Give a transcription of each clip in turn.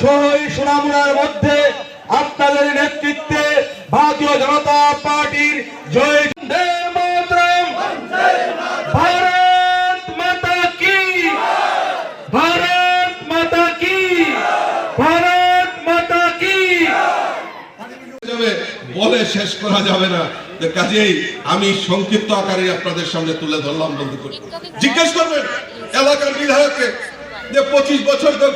সহ এই সোনামুড়ার মধ্যে আপনাদের নেতৃত্বে ভারতীয় জনতা পার্টির জয় বন্দে মাতরম, ভারত মাতা কি, ভারত মাতা কি, ভারত মাতা কি। বলে শেষ করা যাবে না, কাজেই আমি সংক্ষিপ্ত আকারে আপনাদের সামনে তুলে ধরলাম। বন্ধু করে জিজ্ঞেস করবেন এলাকার বিধায়ককে যে 25 বছর তো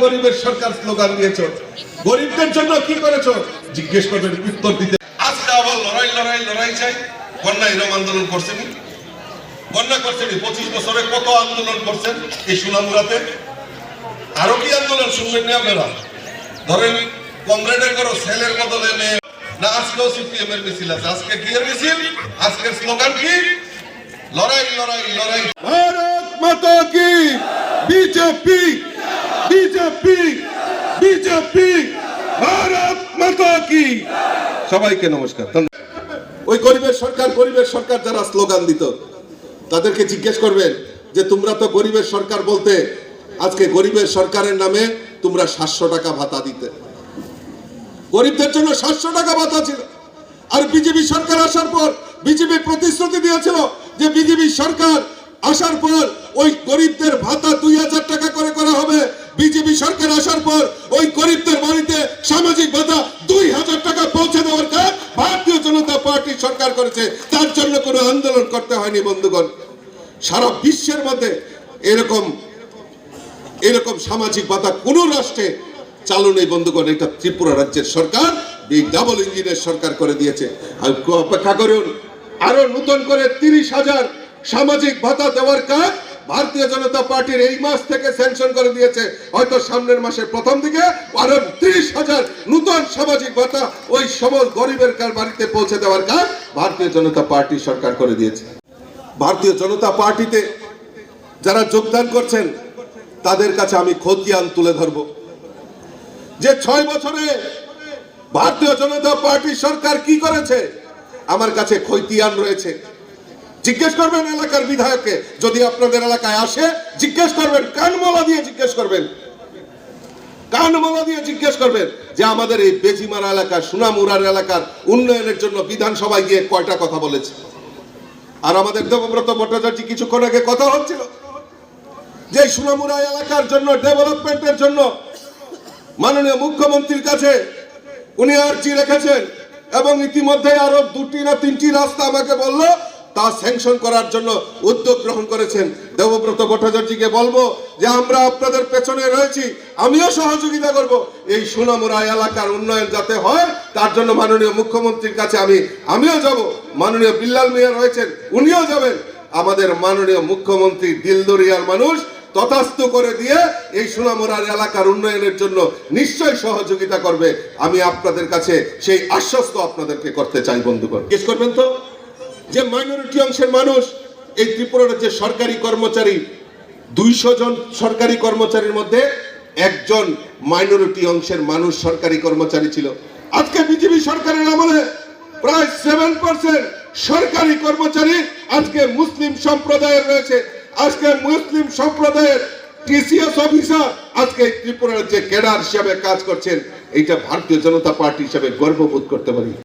গরিবের সরকার স্লোগান দিয়েছো, গরিবদের জন্য কি করেছো জিজ্ঞেস করবেন, উত্তর দিতে। আজকে আবার লড়াই চাই। বন্যা এরকম আন্দোলন করছেনি, বন্যা করছেনি 25 বছরে কত আন্দোলন করছেন এই সোনামুড়াতে। আরো কি আন্দোলন শুনবেন না আপনারা? ধরেন কমরেডের করো সেলের বদলে মেয়ে না, আজকেও সিপিএম এর মিছিল আছে। আজকে কি এর মিছিল? আজকের স্লোগান কি? লড়াই। ভারত মাতা কি, বিজেপি, ভারত মাতা কি। সবাইকে নমস্কার। ওই গরিবের সরকার যারা স্লোগান দিত তাদেরকে জিজ্ঞেস করবেন যে তোমরা তো গরিবের সরকার বলতে, আজকে গরিবের সরকারের নামে তোমরা 700 টাকা ভাতা দিতে। গরিবদের জন্য 700 টাকা ভাতা ছিল। আর বিজেপি সরকার আসার পর বিজেপি প্রতিশ্রুতি দিয়েছিল যে বিজেপি সরকার আসার পর ওই গরিবদের ভাতা 2000 টাকা করে করা হবে। বিজেপি সরকার আসার পর ওই গরিবদের বাড়িতে সামাজিক ভাতা 2000 টাকা পৌঁছে দেওয়ার কাজ ভারতীয় জনতা পার্টি সরকার করেছে। তার জন্য কোনো আন্দোলন করতে হয়নি বন্ধুগণ। সারা বিশ্বের মধ্যে এরকম সামাজিক ভাতা কোন রাষ্ট্রে চালু নেই বন্ধুগণ। এটা ত্রিপুরা রাজ্যের সরকার এই ডাবল ইঞ্জিনের সরকার করে দিয়েছে। আর অপেক্ষা করুন, আরো নতুন করে 30,000 সামাজিক ভাতা দেওয়ার কাজ ভারতীয় জনতা পার্টির এই মাস থেকে স্যাংশন করে দিয়েছে। হয়তো সামনের মাসের প্রথম দিকে আরো 30,000 নতুন সামাজিক ভাতা ওই সমস্ত গরিবের বাড়িতে পৌঁছে দেওয়ার কাজ ভারতীয় জনতা পার্টি সরকার করে দিয়েছে। ভারতীয় জনতা পার্টিতে যারা যোগদান করছেন তাদের কাছে আমি খতিয়ান তুলে ধরবো যে 6 বছরে ভারতীয় জনতা পার্টি সরকার কি করেছে। আমার কাছে খতিয়ান রয়েছে। জিজ্ঞেস করবেন এলাকার বিধায়ককে, যদি আপনাদের এলাকায় আসে জিজ্ঞেস করবেন, কানমলা দিয়ে জিজ্ঞেস করবেন যে আমাদের এই বেজিমারা এলাকা, সোনামুড়ার এলাকার উন্নয়নের জন্য বিধানসভায় গিয়ে কয়টা কথা বলেছে। আর আমাদের দেবব্রত ভট্টাচার্য কিছুক্ষণ আগে কথা হচ্ছিল যে সোনামুড়া এলাকার জন্য ডেভেলপমেন্টের জন্য মাননীয় মুখ্যমন্ত্রীর কাছে উনি আর্জি রেখেছেন এবং ইতিমধ্যে আরো 2টি না 3টি রাস্তা আমাকে বলল তা স্যাংশন করার জন্য উদ্যোগ গ্রহণ করেছেন। দেবব্রত ভট্টাচার্যকে বলবো যে আমরা আপনাদের পেছনে রয়েছি, আমিও সহযোগিতা করব এই সোনামুড়া এলাকার উন্নয়ন যাতে হয় তার জন্য মাননীয় মুখ্যমন্ত্রীর কাছে আমিও যাব। মাননীয় বিল্লাল মিয়া রয়েছেন, উনিও যাবেন। আমাদের মাননীয় মুখ্যমন্ত্রী দিলদরিয়ার মানুষ তথাস্থ করে দিয়ে এই সোনামুড়ার এলাকার উন্নয়নের জন্য নিশ্চয়ই সহযোগিতা করবে। আমি আপনাদের কাছে সেই আশ্বস্ত আপনাদেরকে করতে চাই বন্ধুগণ। জিজ্ঞেস করবেন তো যে মাইনরিটি অংশের মানুষ এই ত্রিপুরার যে সরকারি কর্মচারী 200 জন সরকারি কর্মচারীর মধ্যে একজন মাইনরিটি অংশের মানুষ সরকারি কর্মচারী ছিল। আজকে বিজেপি সরকারের আমলে প্রায় 7% সরকারি কর্মচারী আজকে মুসলিম সম্প্রদায়ের রয়েছে। আজকে মুসলিম সম্প্রদায়ের টিসিএস অফিসার আজকে ত্রিপুরার যে ক্যাডার হিসাবে কাজ করছেন, এইটা ভারতীয় জনতা পার্টি হিসাবে গর্ববোধ করতে পারি।